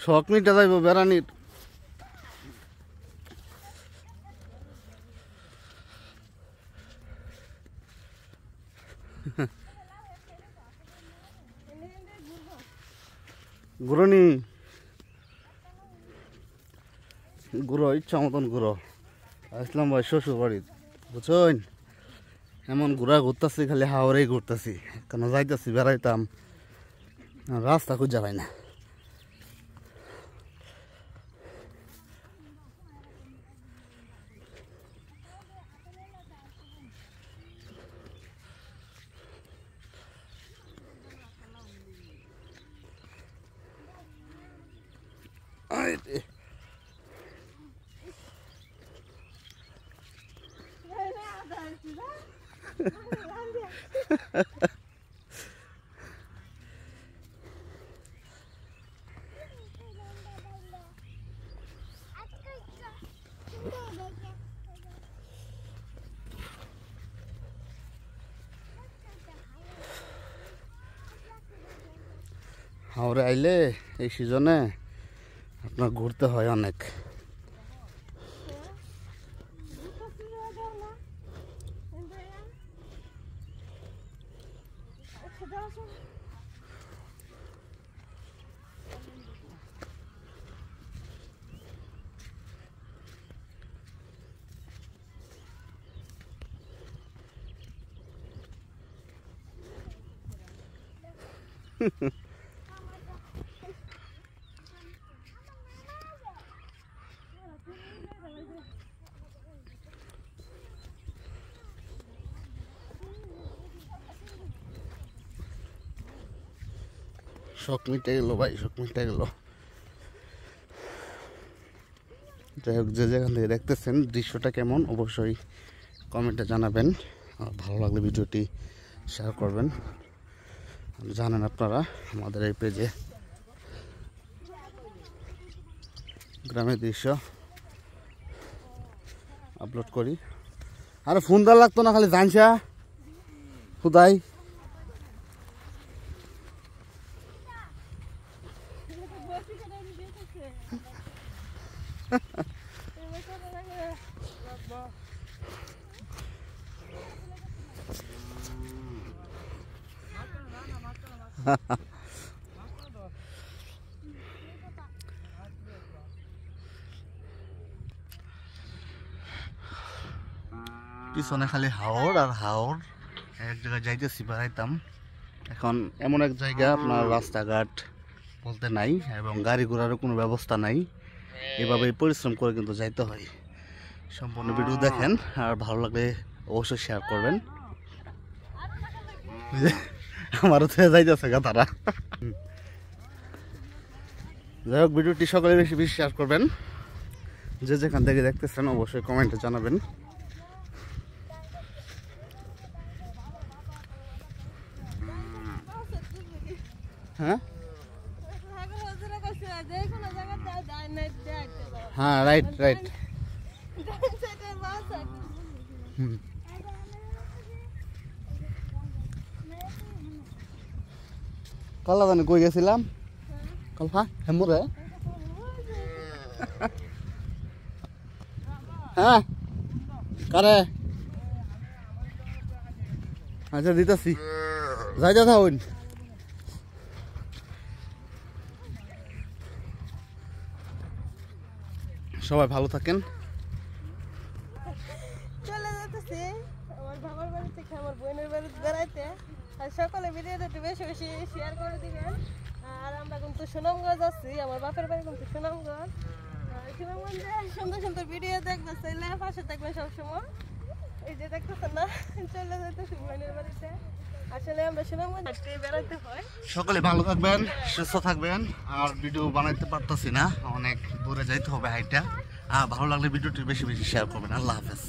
শখ মিটা যাইব বেড়ানির। ঘুরনি ঘুরো ইচ্ছা মতন ঘুরো। আসলাম ভাই শ্বশুর বাড়ি বুঝছেন, এমন ঘুরা ঘুরতেছি খালি হাওড়েই ঘুরতেছি, কেন যাইতেছি বেড়াইতাম রাস্তা খুঁজে পাই না। হাওড়ে আইলে এই সিজনে আপনার ঘুরতে হয় অনেক। শখ মিটে গেল ভাই, শখ মিটে গেল। যাই হোক, যে যেখান থেকে দেখতেছেন দৃশ্যটা কেমন অবশ্যই কমেন্টে জানাবেন। আর ভালো লাগলে ভিডিওটি শেয়ার করবেন। জানেন আপনারা আমাদের এই পেজে গ্রামের দৃশ্য আপলোড করি। আরে ফোন দেওয়া লাগতো না, খালি জানছা খুদাই। পিছনে খালি হাওড় আর হাওড়, এক জায়গায় যাইতেছি বেড়াইতাম। এখন এমন এক জায়গা আপনার রাস্তাঘাট বলতে নাই এবং গাড়ি ঘোড়ারও কোনো ব্যবস্থা নাই, এভাবেই পরিশ্রম করে কিন্তু যাইতে হয়। সম্পূর্ণ ভিডিও দেখেন আর ভালো লাগলে অবশ্যই শেয়ার করবেন। আমারও তো যাইতেছে গা তারা। যাই হোক, ভিডিওটি সকলে বেশি বেশি শেয়ার করবেন। যে যেখান থেকে দেখতেছেন অবশ্যই কমেন্টে জানাবেন। হ্যাঁ হ্যাঁ, রাইট রাইট। কালা জানি কই গেছিলাম কালফা হেমুরে। হ্যাঁ কারে আচ্ছা দিতেছি, যাইতে থাকুন। সবাই ভালো থাকেন। চলে যেতেছি আমার বাবার বাড়ি থেকে আমার বোনের বাড়ি বেড়াইতে। আর সকলে ভিডিওটা একটু বেশি বেশি শেয়ার করে দিবেন। আর আমরা কিন্তু সুনামগঞ্জ যাচ্ছি, আমার বাপের বাড়ি কিন্তু সুনামগঞ্জ। আর সুনামগঞ্জে সুন্দর সুন্দর ভিডিও দেখবে, চাইলে পাশে থাকবেন সবসময়। এই যে দেখতেছেন না, চলে যেতেছি বোনের বাড়িতে। আসলে আমরা সুনামগঞ্জ বেড়াইতে হয়। সকলে ভালো থাকবেন, সুস্থ থাকবেন। আর ভিডিও বানাইতে পারতেছি না, অনেক দূরে যাইতে হবে হাইটা। ভালো লাগলে ভিডিওটি বেশি বেশি শেয়ার করবেন। আল্লাহ হাফেজ।